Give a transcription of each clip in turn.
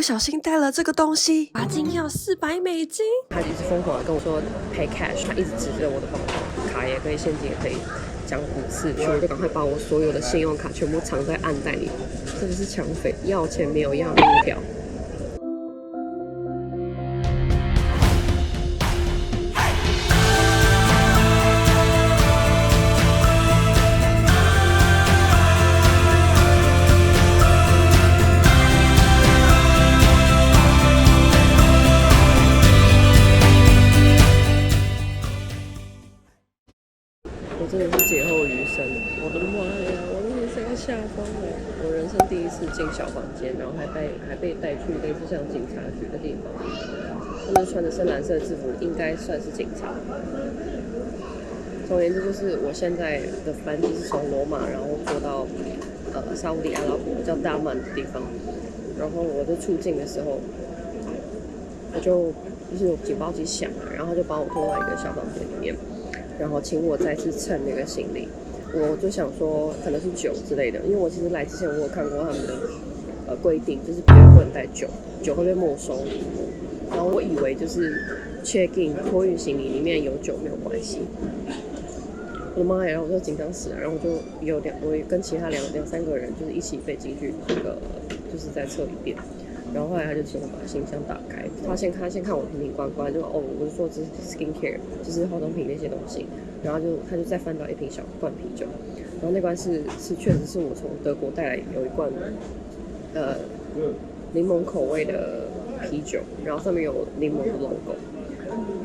小心带了这个东西，罚金要$400。他一直疯狂的跟我说 pay cash， 他一直指着我的包包，卡也可以，现金也可以，讲5次，所以我就赶快把我所有的信用卡全部藏在暗袋里。真的是抢匪，要钱没有要命一条。我真的是劫后余生，我的妈呀！我那天是要吓疯了。我人生第一次进小房间，然后还被带去类似像警察局的地方。他们穿的深蓝色制服，应该算是警察。总而言之，就是我现在的班机是从罗马，然后坐到沙烏地阿拉伯叫大曼的地方。然后我在出境的时候，我就是有警报机响了，然后他就把我拖到一个小房间里面。然后请我再次称那个行李，我就想说可能是酒之类的，因为我其实来之前我有看过他们的规定，就是绝对不能带酒，酒会被没收。然后我以为就是 check in 托运行李里面有酒没有关系。我的妈呀！然后我就紧张死了，然后我跟其他两三个人就是一起被进去那个就是再测一遍。然后后来他就请我把行李箱打开，他先看我瓶瓶罐罐，就我就说这是 skincare， 就是化妆品那些东西，然后他就再翻到一瓶小罐啤酒，然后那罐是确实是我从德国带来有一罐柠檬口味的啤酒，然后上面有柠檬的 logo，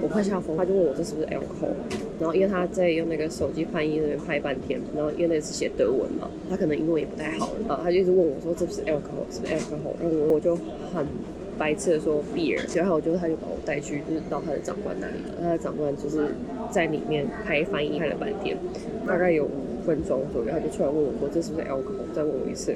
我快吓疯，他就问我这是不是 alcohol， 然后因为他在用那个手机翻译那边拍半天，然后因为那是写德文嘛，他可能英文也不太好，他就一直问我说这不是 alcohol， 是不是 alcohol， 然后我就很白痴的说 beer， 然后他就把我带去就是到他的长官那里，他的长官就是在里面拍翻译拍了半天，大概有5分钟左右，他就出来问我说这是不是 alcohol， 再问我一次。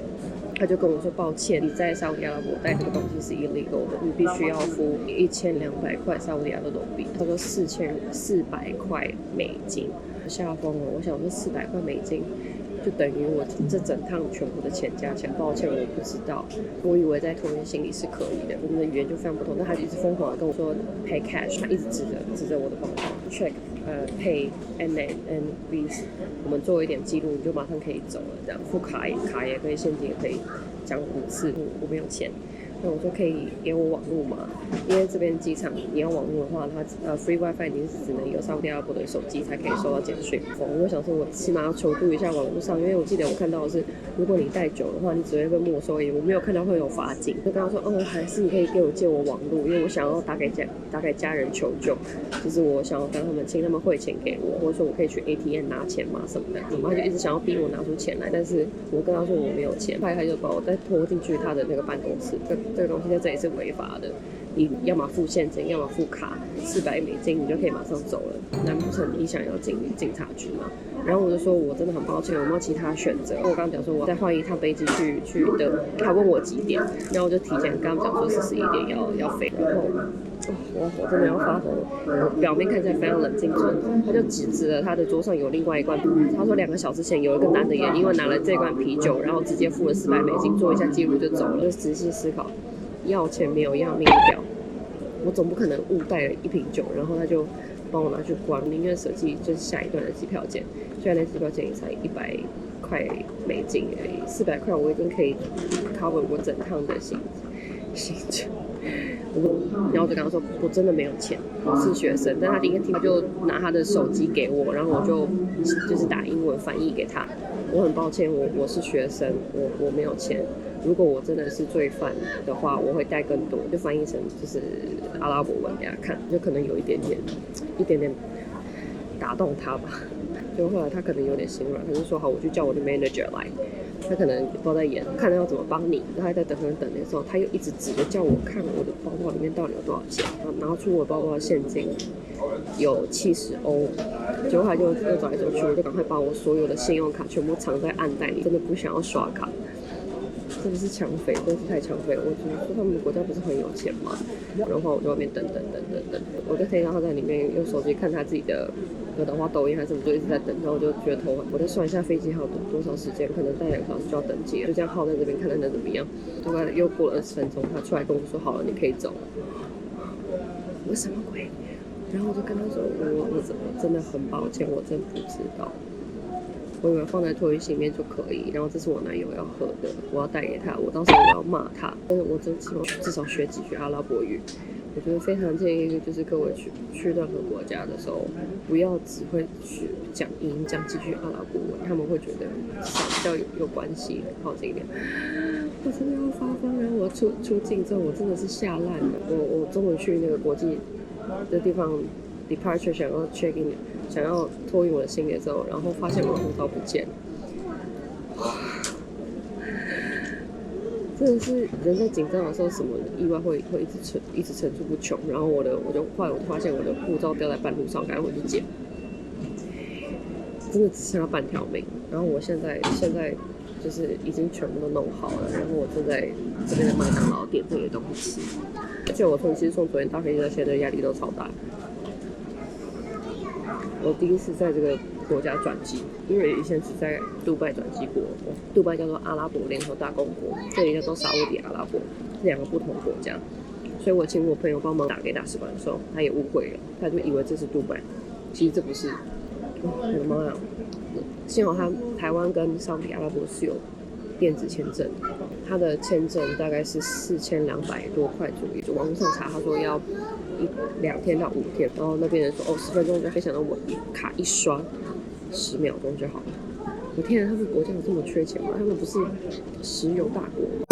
他就跟我说抱歉，你在沙烏地阿拉伯带这个东西是 illegal 的，你必须要付1200块沙烏地阿拉伯币，他说400块美金，吓疯了。我想说400块美金就等于我这整趟全部的钱加起来，抱歉我不知道，我以为在托运行李是可以的，我们的语言就非常不同。但他一直疯狂的跟我说 pay cash， 他一直指着我的包包 check pay and please， 我们做一点记录，你就马上可以走了，这样付卡也可以，现金也可以，讲5次，我没有钱。那我说可以给我网路吗？因为这边机场你要网路的话，它free wifi 你是只能有沙烏地阿拉伯的手机才可以收到简讯。我就想说，我起码要求助一下网络上，因为我记得我看到的是，如果你带酒的话，你只会被没收而已，我没有看到会有罚金。就跟他说，还是你可以给我借我网路，因为我想要打给家人求救，就是我想要跟他们请他们汇钱给我，或者说我可以去 ATM 拿钱嘛什么的。我妈就一直想要逼我拿出钱来，但是我跟他说我没有钱，他就把我再拖进去他的那个办公室。这个东西在这里是违法的，你要么付现金，要么付卡，400美金你就可以马上走了。难不成你想要进警察局吗？然后我就说我真的很抱歉，我没有其他选择。我刚刚讲说我再换一趟飞机去德，他问我几点，然后我就提前跟他们讲说41点要飞，然后我真的要发疯了。我表面看起来非常冷静，他就指了他的桌上有另外一罐，他说2个小时前有一个男的也因为拿了这罐啤酒，然后直接付了400美金，做一下记录就走了。就仔细思考，要钱没有要命一条，我总不可能误带了一瓶酒，然后他就帮我拿去关，宁愿舍弃就是下一段的机票钱，虽然那机票钱也才100块美金而已，400块我已经可以 cover 我整趟的行程。然后我就跟他说我真的没有钱，我是学生。但他第一个听他就拿他的手机给我，然后我就是打英文翻译给他。我很抱歉，我是学生，我没有钱。如果我真的是罪犯的话，我会带更多，就翻译成就是阿拉伯文给他看，就可能有一点点打动他吧。就后来他可能有点心软，他就说好，我就叫我的 manager 来。他可能不知道在演，看他要怎么帮你。然后他在等的时候，他又一直指着叫我看我的包包里面到底有多少钱。然后拿出我包包的现金有70欧，结果他就又走来走去，我就赶快把我所有的信用卡全部藏在暗袋里，真的不想要刷卡。这不是抢匪，真是太抢匪了。我就说他们的国家不是很有钱吗？然后我在外面等，我就听到他在里面用手机看他自己的话抖音还是什么，就一直在等。然后我就觉得头很，我再算一下飞机还有多少时间，可能大概2个小时就要登机了，就这样耗在这边看能怎么样。大概又过了20分钟，他出来跟我说好了，你可以走。我什么鬼？然后我就跟他说，我真的很抱歉，我真不知道。我以为放在托运行里面就可以，然后这是我男友要喝的，我要带给他。我当时我要骂他，但是我真希望至少学几句阿拉伯语。我觉得非常建议，就是各位去任何国家的时候，不要只会去讲几句阿拉伯文，他们会觉得比较有关系，靠近一点。我真的要发疯，然后我出境之后，我真的是吓烂了。我中午去那个国际的地方 departure 想要 check in， 想要托运我的行李的时候，然后发现我的护照不见了。真的是人在紧张的时候，什么意外会一直层出不穷。然后后来我就发现我的护照掉在半路上，赶快回去捡，真的只剩下半条命。然后我现在就是已经全部都弄好了，然后我正在这边的麦当劳点这些东西吃。而且我其实从昨天搭飞机到现在压力都超大。我第一次在这个国家转机，因为以前是在杜拜转机过。杜拜叫做阿拉伯联合大公国，这里叫做沙烏地阿拉伯，2个不同国家。所以我请我朋友帮忙打给大使馆的时候，他也误会了，他就以为这是杜拜，其实这不是。我的妈呀！幸好台湾跟沙烏地阿拉伯是有电子签证，他的签证大概是4200多块左右。就网络上查，他说要2天到5天，然后那边人说10分钟就非常的稳，卡一刷10秒钟就好了。我天啊，他们国家有这么缺钱吗？他们不是石油大国吗？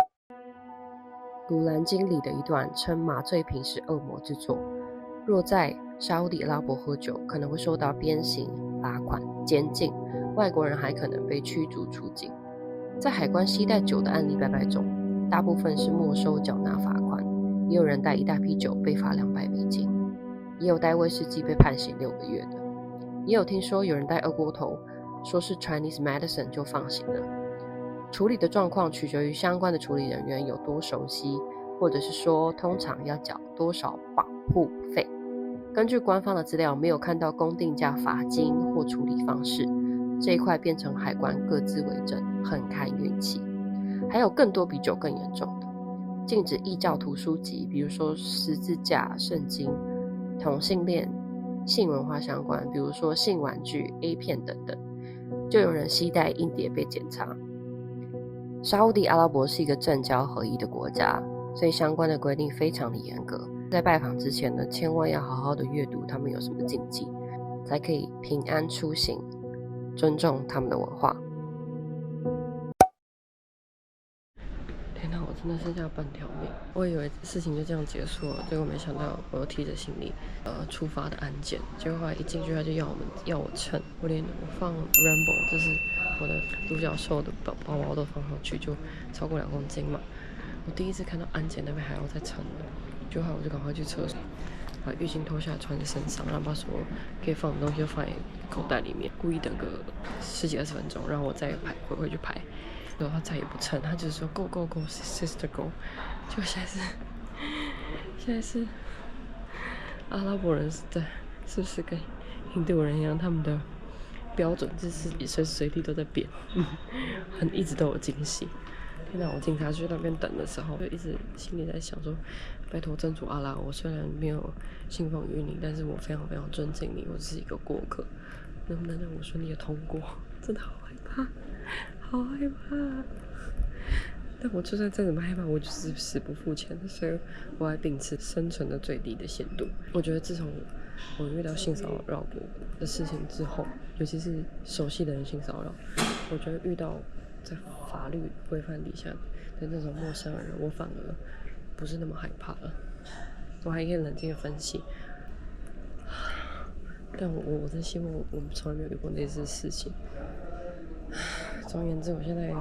古兰经里的一段称麻醉品是恶魔之作，若在沙烏地阿拉伯喝酒，可能会受到鞭刑、罚款、监禁，外国人还可能被驱逐出境。在海关携带酒的案例百百种，大部分是没收缴纳罚款，也有人带一大批酒被罚$200，也有带威士忌被判刑6个月的，也有听说有人带二锅头，说是 Chinese medicine 就放行了。处理的状况取决于相关的处理人员有多熟悉，或者是说通常要缴多少保护费。根据官方的资料，没有看到公定价罚金或处理方式，这一块变成海关各自为政，很看运气。还有更多比酒更严重的，禁止异教徒书籍，比如说十字架、圣经，同性恋、性文化相关，比如说性玩具、A 片等等，就有人携带硬碟被检查。沙烏地阿拉伯是一个政教合一的国家，所以相关的规定非常的严格。在拜访之前呢，千万要好好的阅读他们有什么禁忌，才可以平安出行，尊重他们的文化。天哪，我真的剩下半条命！我以为事情就这样结束了，结果没想到我又提着行李出发的安检，结果后来一进去他就要我称，我放 Rambo 就是我的独角兽的包包都放上去，就超过2公斤嘛。我第一次看到安检那边还要再称的，就后来我就赶快去厕所，把浴巾脱下来穿在身上，然后把所有可以放的东西都放在口袋里面，故意等个10几20分钟，然后我再回去排。然后他再也不称，他只是说 go go go sister go， 就现在是阿拉伯人是不是跟印度人一样，他们的标准就是随时随地都在变，一直都有惊喜。天哪！我警察去那边等的时候，就一直心里在想说，拜托真主阿拉，我虽然没有信奉于你，但是我非常非常尊敬你，我只是一个过客，能不能让我顺利的通过？真的好害怕，好害怕。但我就算再怎么害怕，我就是死不付钱，所以我还秉持生存的最低的限度。我觉得自从我遇到性骚扰的事情之后，尤其是熟悉的人性骚扰，我觉得遇到在法律规范底下的那种陌生人，我反而不是那么害怕了。我还可以冷静的分析。但我真希望我们从来没有遇过类似的事情。总而言之，我现在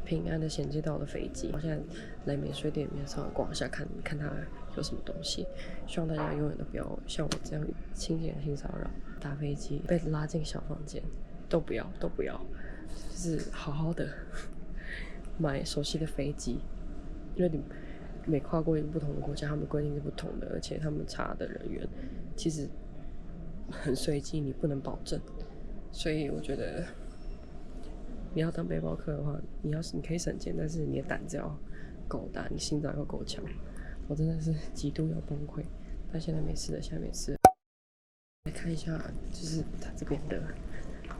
平安的衔接到了飞机，我现在来免税店里面稍微逛一下，看它有什么东西。希望大家永远都不要像我这样轻易的性骚扰、搭飞机被拉进小房间，都不要，就是好好的买熟悉的飞机，因为你每跨过一个不同的国家，他们规定是不同的，而且他们查的人员其实很随机，你不能保证。所以我觉得你要当背包客的话，你可以省钱，但是你的胆子要够大，你心脏要够强。我真的是极度要崩溃，但现在没事了，现在没事了。来看一下，就是它这边的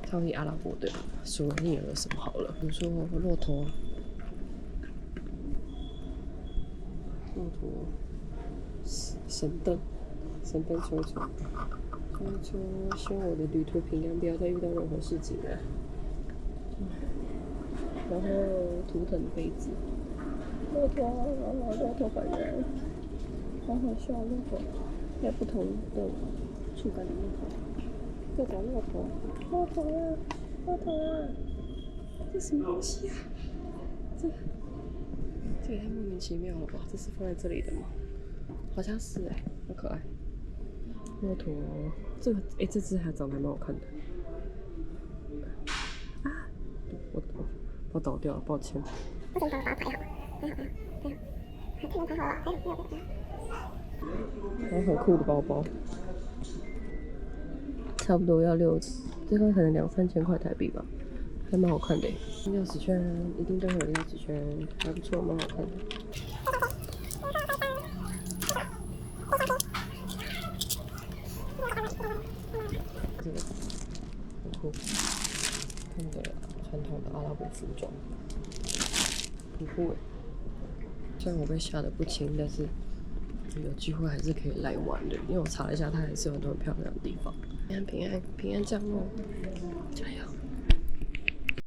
沙特阿拉伯的索维尼有什么好了，比如说骆驼，神灯抽一抽，希望我的旅途平安，不要再遇到任何事情了。然后图腾杯子，骆驼本人，好好笑，骆驼，还有不同的触感的骆驼，各种骆驼啊，这什么东西啊？这也太莫名其妙了吧？这是放在这里的吗？好像是好可爱。骆驼，这只还长得蛮好看的。啊，我倒掉了，抱歉。为什么把它排好？这能排好了，然后很酷的包包，差不多要这个可能2-3千块台币吧，还蛮好看的。钥匙圈一定都会有钥匙圈，还不错，蛮好看的。这个很酷，看的传统的阿拉伯服装，很酷诶。虽然我被吓得不轻，但是有机会还是可以来玩的。因为我查了一下，它还是有很多很漂亮的地方。平安降落，加油！